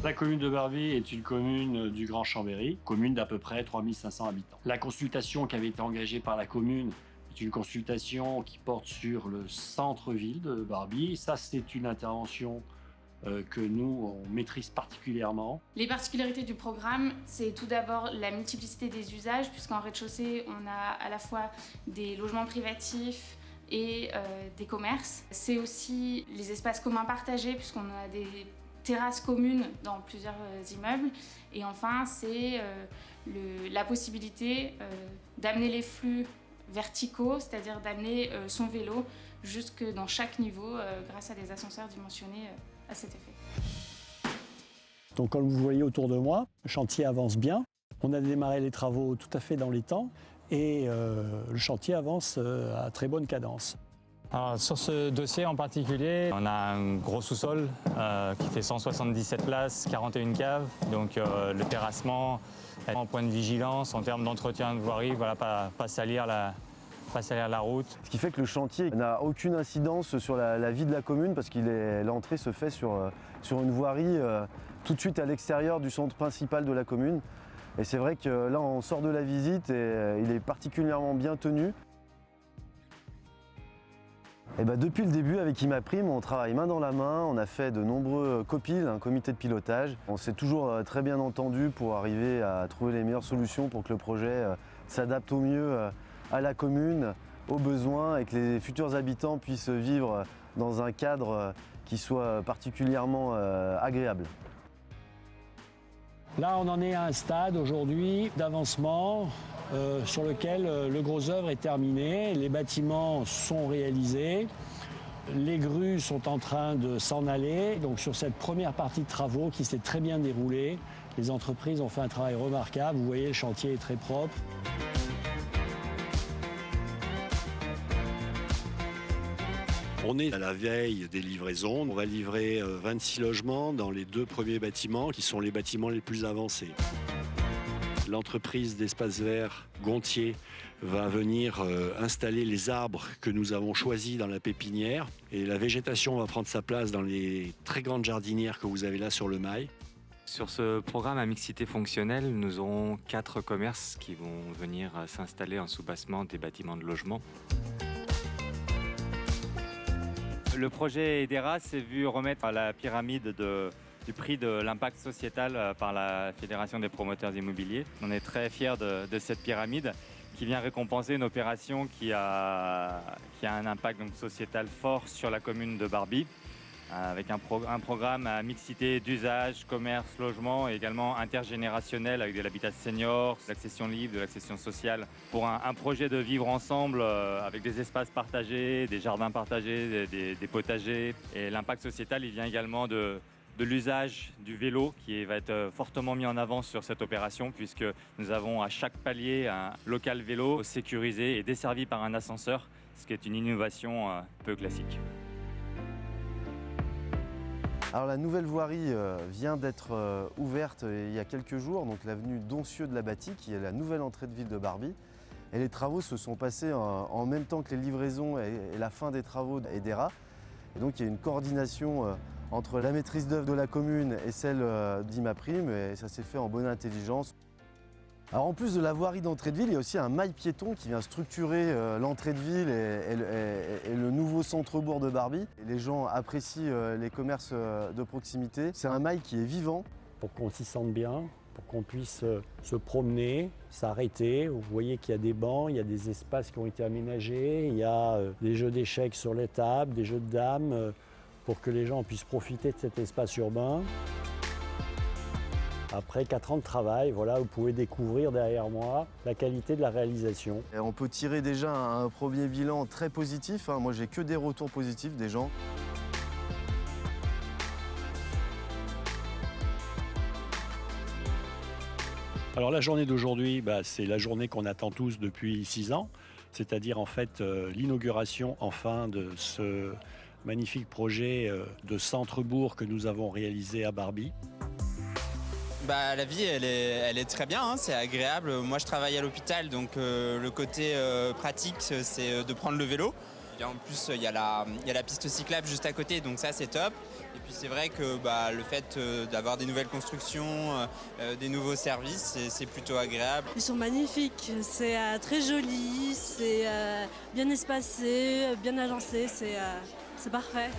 La commune de Barbie est une commune du Grand Chambéry, commune d'à peu près 3500 habitants. La consultation qui avait été engagée par la commune est une consultation qui porte sur le centre-ville de Barbie. Ça, c'est une intervention que nous, on maîtrise particulièrement. Les particularités du programme, c'est tout d'abord la multiplicité des usages, puisqu'en rez-de-chaussée, on a à la fois des logements privatifs et des commerces. C'est aussi les espaces communs partagés, puisqu'on a des terrasses communes dans plusieurs immeubles. Et enfin, c'est la possibilité d'amener les flux verticaux, c'est-à-dire d'amener son vélo jusque dans chaque niveau grâce à des ascenseurs dimensionnés à cet effet. Donc comme vous voyez autour de moi, le chantier avance bien. On a démarré les travaux tout à fait dans les temps et le chantier avance à très bonne cadence. Alors, sur ce dossier en particulier, on a un gros sous-sol qui fait 177 places, 41 caves. Donc le terrassement est en point de vigilance en termes d'entretien de voirie, voilà, pas salir la route. Ce qui fait que le chantier n'a aucune incidence sur la vie de la commune parce que l'entrée se fait sur une voirie tout de suite à l'extérieur du centre principal de la commune. Et c'est vrai que là on sort de la visite et il est particulièrement bien tenu. Et depuis le début, avec Imaprime, on travaille main dans la main, on a fait de nombreux COPIL, un comité de pilotage. On s'est toujours très bien entendu pour arriver à trouver les meilleures solutions pour que le projet s'adapte au mieux à la commune, aux besoins et que les futurs habitants puissent vivre dans un cadre qui soit particulièrement agréable. Là, on en est à un stade aujourd'hui d'avancement sur lequel le gros œuvre est terminé, les bâtiments sont réalisés, les grues sont en train de s'en aller. Donc sur cette première partie de travaux qui s'est très bien déroulée, les entreprises ont fait un travail remarquable. Vous voyez, le chantier est très propre. On est à la veille des livraisons. On va livrer 26 logements dans les 2 premiers bâtiments qui sont les bâtiments les plus avancés. L'entreprise d'espace vert Gontier va venir installer les arbres que nous avons choisis dans la pépinière. Et la végétation va prendre sa place dans les très grandes jardinières que vous avez là sur le mail. Sur ce programme à mixité fonctionnelle, nous aurons 4 commerces qui vont venir s'installer en soubassement des bâtiments de logement. Le projet EDERA s'est vu remettre à la pyramide du prix de l'impact sociétal par la Fédération des promoteurs immobiliers. On est très fiers de cette pyramide qui vient récompenser une opération qui a un impact donc, sociétal fort sur la commune de Barbie, avec un programme à mixité d'usage, commerce, logement et également intergénérationnel avec de l'habitat senior, de l'accession libre, de l'accession sociale, pour un projet de vivre ensemble avec des espaces partagés, des jardins partagés, des potagers. Et l'impact sociétal, il vient également de l'usage du vélo qui va être fortement mis en avant sur cette opération puisque nous avons à chaque palier un local vélo sécurisé et desservi par un ascenseur, ce qui est une innovation peu classique. Alors la nouvelle voirie vient d'être ouverte il y a quelques jours, donc l'avenue Doncieux de la Bâtie, qui est la nouvelle entrée de ville de Barbie. Et les travaux se sont passés en même temps que les livraisons et la fin des travaux d'EDERA. Et donc il y a une coordination entre la maîtrise d'œuvre de la commune et celle d'Imaprime, et ça s'est fait en bonne intelligence. Alors en plus de la voirie d'entrée de ville, il y a aussi un mail piéton qui vient structurer l'entrée de ville et le nouveau centre-bourg de Barbie. Et les gens apprécient les commerces de proximité. C'est un mail qui est vivant. Pour qu'on s'y sente bien, pour qu'on puisse se promener, s'arrêter. Vous voyez qu'il y a des bancs, il y a des espaces qui ont été aménagés, il y a des jeux d'échecs sur les tables, des jeux de dames, pour que les gens puissent profiter de cet espace urbain. Après 4 ans de travail, voilà, vous pouvez découvrir derrière moi la qualité de la réalisation. Et on peut tirer déjà un premier bilan très positif. Moi, j'ai que des retours positifs des gens. Alors la journée d'aujourd'hui, c'est la journée qu'on attend tous depuis 6 ans, c'est-à-dire en fait l'inauguration enfin de ce magnifique projet de centre-bourg que nous avons réalisé à Barbie. La vie, elle est très bien, c'est agréable. Moi, je travaille à l'hôpital, donc le côté pratique, c'est de prendre le vélo. Puis en plus, il y a la piste cyclable juste à côté, donc ça c'est top. Et puis c'est vrai que le fait d'avoir des nouvelles constructions, des nouveaux services, c'est plutôt agréable. Ils sont magnifiques, c'est très joli, c'est bien espacé, bien agencé, c'est parfait.